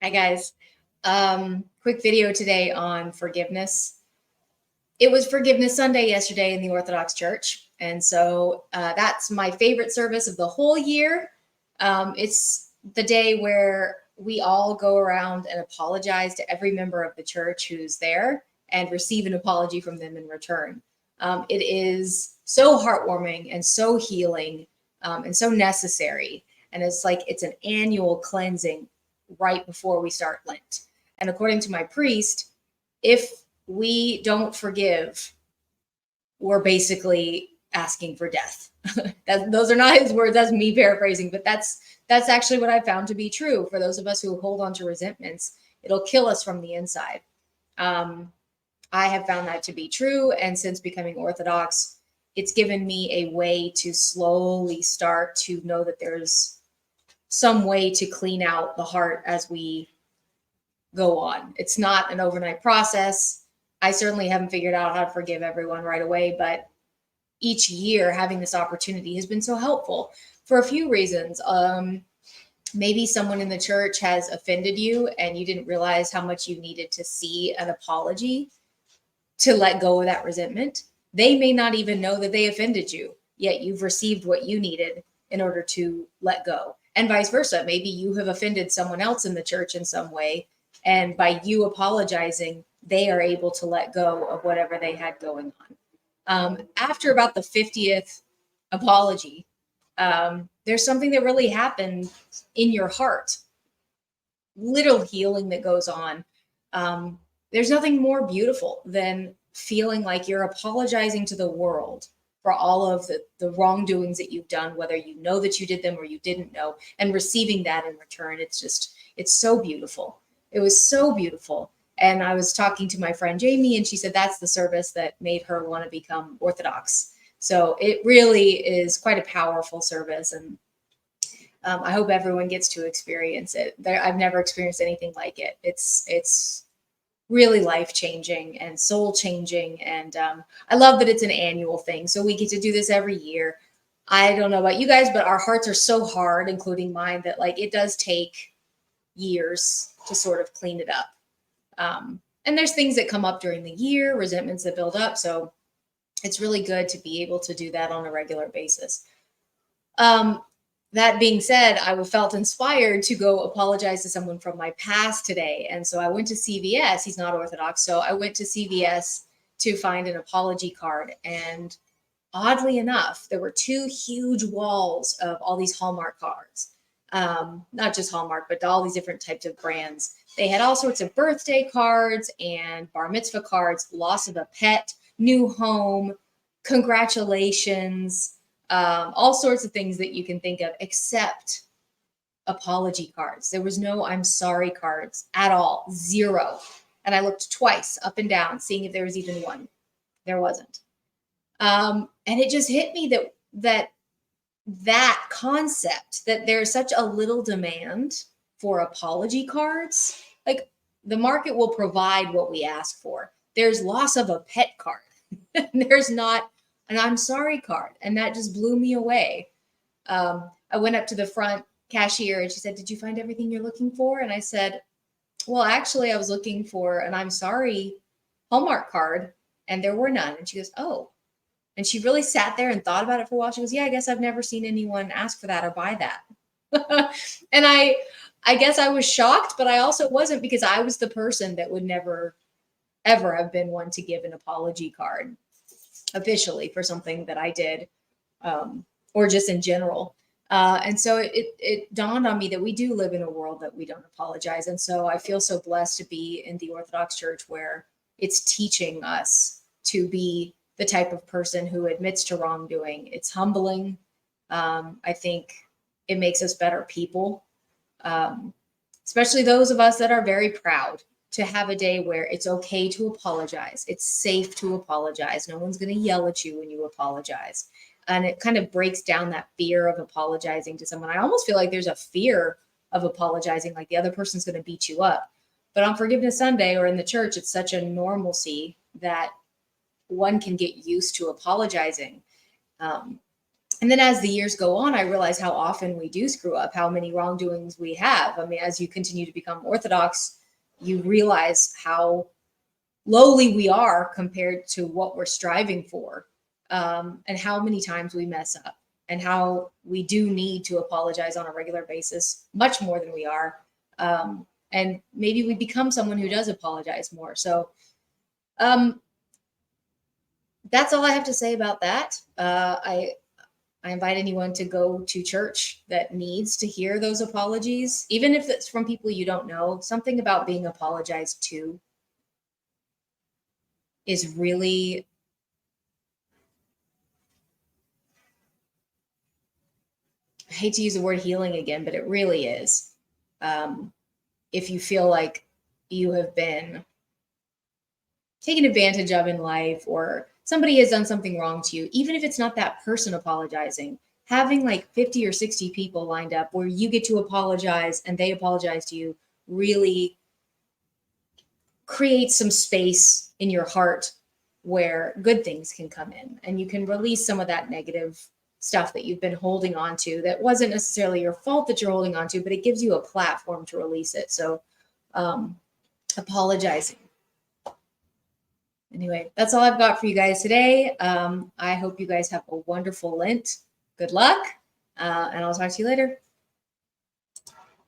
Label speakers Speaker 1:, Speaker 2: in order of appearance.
Speaker 1: Hi guys. Quick video today on forgiveness. It was Forgiveness Sunday yesterday in the Orthodox Church, and so that's my favorite service of the whole year. It's the day where we all go around and apologize to every member of the church who's there and receive an apology from them in return. It is so heartwarming and so healing and so necessary, and it's an annual cleansing right before we start Lent. And according to my priest, if we don't forgive, we're basically asking for death. Those are not his words. That's me paraphrasing, but that's actually what I found to be true for those of us who hold on to resentments. It'll kill us from the inside. Um, I have found that to be true, and since becoming Orthodox, it's given me a way to slowly start to know that there's some way to clean out the heart as we go on. It's not an overnight process. I certainly haven't figured out how to forgive everyone right away, but each year having this opportunity has been so helpful for a few reasons. Maybe someone in the church has offended you and you didn't realize how much you needed to see an apology to let go of that resentment. They may not even know that they offended you, yet you've received what you needed in order to let go. And vice versa. Maybe you have offended someone else in the church in some way, and by you apologizing, they are able to let go of whatever they had going on. After about the 50th apology, there's something that really happened in your heart, little healing that goes on. There's nothing more beautiful than feeling like you're apologizing to the world for all of the wrongdoings that you've done, whether you know that you did them or you didn't know, and receiving that in return. It's so beautiful. It was so beautiful. And I was talking to my friend Jamie, and she said that's the service that made her want to become Orthodox. So it really is quite a powerful service. And I hope everyone gets to experience it. I've never experienced anything like it. It's really life changing and soul changing. And I love that it's an annual thing. So we get to do this every year. I don't know about you guys, but our hearts are so hard, including mine, that like it does take years to sort of clean it up. And there's things that come up during the year, resentments that build up. So it's really good to be able to do that on a regular basis. Um, that being said, I felt inspired to go apologize to someone from my past today. And so I went to CVS. He's not Orthodox. So I went to CVS to find an apology card. And oddly enough, there were two huge walls of all these Hallmark cards. Not just Hallmark, but all these different types of brands. They had all sorts of birthday cards and bar mitzvah cards, loss of a pet, new home, congratulations, all sorts of things that you can think of, except apology cards. There was no I'm sorry cards at all, zero. And I looked twice up and down, seeing if there was even one. There wasn't. And it just hit me that concept that there's such a little demand for apology cards. Like the market will provide what we ask for. There's loss of a pet card. There's not an I'm sorry card. And that just blew me away. I went up to the front cashier and she said, "Did you find everything you're looking for?" And I said, "Well, actually, I was looking for an I'm sorry Hallmark card and there were none." And she goes, "Oh." And she really sat there and thought about it for a while. She goes, "Yeah, I guess I've never seen anyone ask for that or buy that." And I guess I was shocked, but I also wasn't, because I was the person that would never ever have been one to give an apology card officially for something that I did, or just in general. And so it dawned on me that we do live in a world that we don't apologize. And so I feel so blessed to be in the Orthodox Church where it's teaching us to be the type of person who admits to wrongdoing. It's humbling. I think it makes us better people, especially those of us that are very proud, to have a day where it's okay to apologize. It's safe to apologize. No one's going to yell at you when you apologize. And it kind of breaks down that fear of apologizing to someone. I almost feel like there's a fear of apologizing, like the other person's going to beat you up. But on Forgiveness Sunday or in the church, it's such a normalcy that one can get used to apologizing. And then as the years go on, I realize how often we do screw up, how many wrongdoings we have. I mean, as you continue to become Orthodox, you realize how lowly we are compared to what we're striving for, and how many times we mess up, and how we do need to apologize on a regular basis, much more than we are. And maybe we become someone who does apologize more. So that's all I have to say about that. I invite anyone to go to church that needs to hear those apologies, even if it's from people you don't know. Something about being apologized to is really, I hate to use the word healing again, but it really is. If you feel like you have been taken advantage of in life, or somebody has done something wrong to you, even if it's not that person apologizing, having like 50 or 60 people lined up where you get to apologize and they apologize to you really creates some space in your heart where good things can come in and you can release some of that negative stuff that you've been holding on to that wasn't necessarily your fault that you're holding on to, but it gives you a platform to release it. So apologizing. Anyway, that's all I've got for you guys today. I hope you guys have a wonderful Lent. Good luck, and I'll talk to you later.